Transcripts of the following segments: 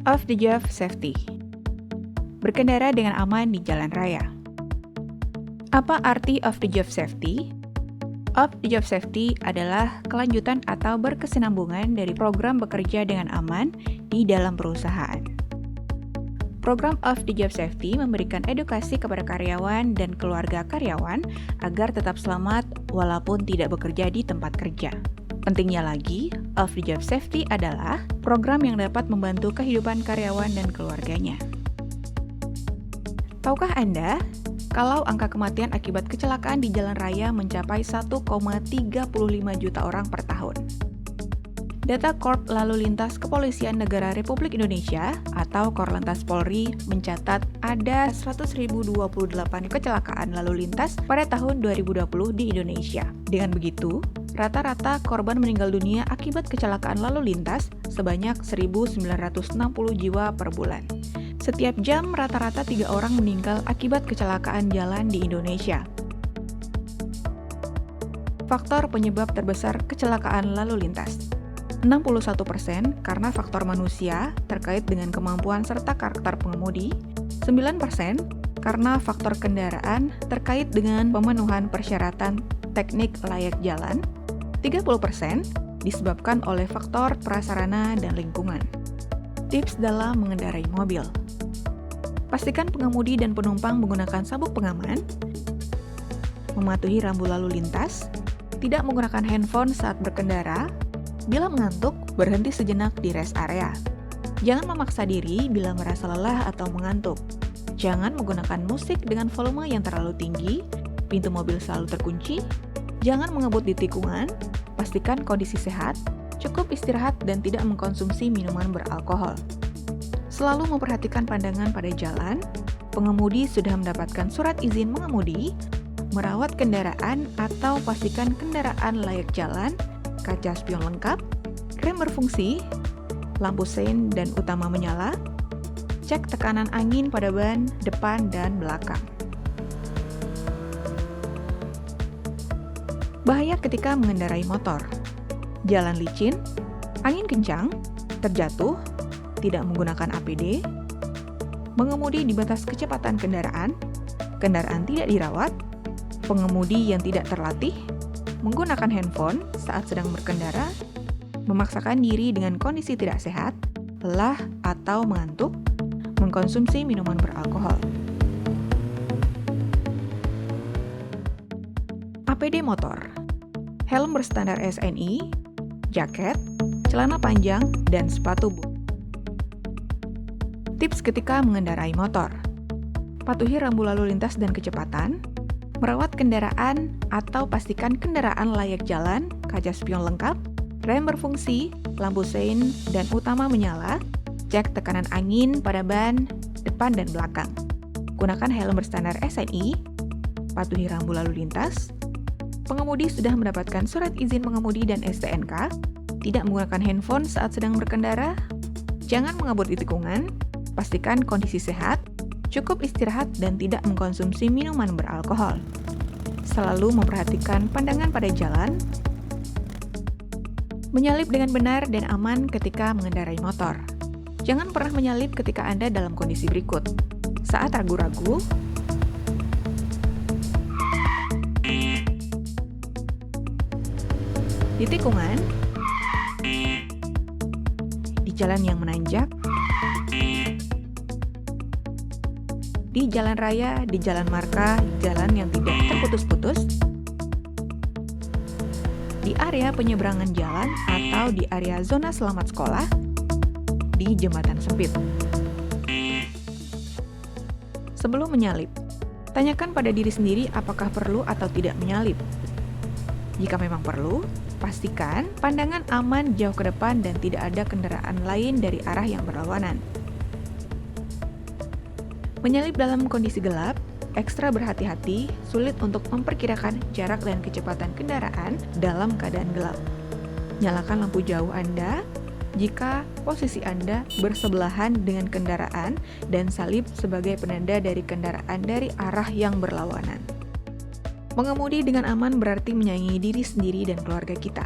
Off the job safety. Berkendara dengan aman di jalan raya. Apa arti off the job safety? Off the job safety adalah kelanjutan atau berkesinambungan dari program bekerja dengan aman di dalam perusahaan. Program off the job safety memberikan edukasi kepada karyawan dan keluarga karyawan agar tetap selamat walaupun tidak bekerja di tempat kerja. Pentingnya lagi, off the job safety adalah program yang dapat membantu kehidupan karyawan dan keluarganya. Tahukah Anda, kalau angka kematian akibat kecelakaan di jalan raya mencapai 1,35 juta orang per tahun? Data Korp Lalu Lintas Kepolisian Negara Republik Indonesia atau Korlantas Polri mencatat ada 100.028 kecelakaan lalu lintas pada tahun 2020 di Indonesia. Dengan begitu, rata-rata korban meninggal dunia akibat kecelakaan lalu lintas sebanyak 1.960 jiwa per bulan. Setiap jam rata-rata 3 orang meninggal akibat kecelakaan jalan di Indonesia. Faktor penyebab terbesar kecelakaan lalu lintas. 61% karena faktor manusia terkait dengan kemampuan serta karakter pengemudi, 9% karena faktor kendaraan terkait dengan pemenuhan persyaratan teknik layak jalan, 30% disebabkan oleh faktor prasarana dan lingkungan. Tips dalam mengendarai mobil. Pastikan pengemudi dan penumpang menggunakan sabuk pengaman, mematuhi rambu lalu lintas, tidak menggunakan handphone saat berkendara. Bila mengantuk, berhenti sejenak di rest area. Jangan memaksa diri bila merasa lelah atau mengantuk. Jangan menggunakan musik dengan volume yang terlalu tinggi, pintu mobil selalu terkunci, jangan mengebut di tikungan, pastikan kondisi sehat, cukup istirahat dan tidak mengkonsumsi minuman beralkohol. Selalu memperhatikan pandangan pada jalan, pengemudi sudah mendapatkan surat izin mengemudi, merawat kendaraan atau pastikan kendaraan layak jalan, kaca spion lengkap, rem berfungsi, lampu sein dan utama menyala, cek tekanan angin pada ban depan dan belakang. Bahaya ketika mengendarai motor. Jalan licin, angin kencang, terjatuh, tidak menggunakan APD, mengemudi di batas kecepatan kendaraan, kendaraan tidak dirawat, pengemudi yang tidak terlatih, menggunakan handphone saat sedang berkendara, memaksakan diri dengan kondisi tidak sehat, lelah atau mengantuk, mengkonsumsi minuman beralkohol. APD motor, helm berstandar SNI, jaket, celana panjang, dan sepatu boot. Tips ketika mengendarai motor. Patuhi rambu lalu lintas dan kecepatan, merawat kendaraan atau pastikan kendaraan layak jalan, kaca spion lengkap, rem berfungsi, lampu sein dan utama menyala, cek tekanan angin pada ban depan dan belakang. Gunakan helm berstandar SNI, patuhi rambu lalu lintas, pengemudi sudah mendapatkan surat izin mengemudi dan STNK, tidak menggunakan handphone saat sedang berkendara, jangan mengebut di tikungan, pastikan kondisi sehat, cukup istirahat dan tidak mengkonsumsi minuman beralkohol. Selalu memperhatikan pandangan pada jalan. Menyalip dengan benar dan aman ketika mengendarai motor. Jangan pernah menyalip ketika Anda dalam kondisi berikut. Saat ragu-ragu, di tikungan, di jalan yang menanjak, di jalan raya, di jalan marka, jalan yang tidak terputus-putus, di area penyeberangan jalan atau di area zona selamat sekolah, di jembatan sempit. Sebelum menyalip, tanyakan pada diri sendiri apakah perlu atau tidak menyalip. Jika memang perlu, pastikan pandangan aman jauh ke depan dan tidak ada kendaraan lain dari arah yang berlawanan. Menyalip dalam kondisi gelap, ekstra berhati-hati, sulit untuk memperkirakan jarak dan kecepatan kendaraan dalam keadaan gelap. Nyalakan lampu jauh Anda jika posisi Anda bersebelahan dengan kendaraan dan salib sebagai penanda dari kendaraan dari arah yang berlawanan. Mengemudi dengan aman berarti menyayangi diri sendiri dan keluarga kita.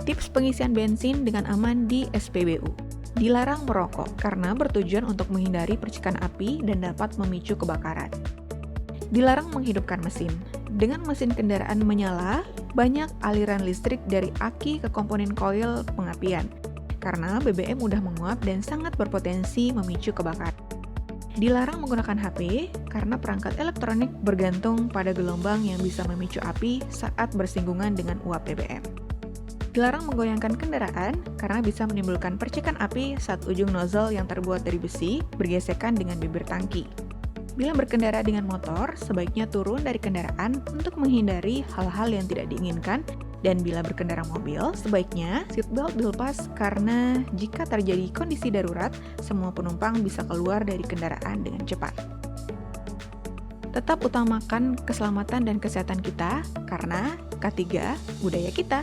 Tips pengisian bensin dengan aman di SPBU. Dilarang merokok karena bertujuan untuk menghindari percikan api dan dapat memicu kebakaran. Dilarang menghidupkan mesin. Dengan mesin kendaraan menyala, banyak aliran listrik dari aki ke komponen koil pengapian, karena BBM mudah menguap dan sangat berpotensi memicu kebakaran. Dilarang menggunakan HP karena perangkat elektronik bergantung pada gelombang yang bisa memicu api saat bersinggungan dengan uap BBM. Dilarang menggoyangkan kendaraan karena bisa menimbulkan percikan api saat ujung nozzle yang terbuat dari besi bergesekan dengan bibir tangki. Bila berkendara dengan motor, sebaiknya turun dari kendaraan untuk menghindari hal-hal yang tidak diinginkan, dan bila berkendara mobil, sebaiknya seatbelt dilepas karena jika terjadi kondisi darurat, semua penumpang bisa keluar dari kendaraan dengan cepat. Tetap utamakan keselamatan dan kesehatan kita karena K3 budaya kita.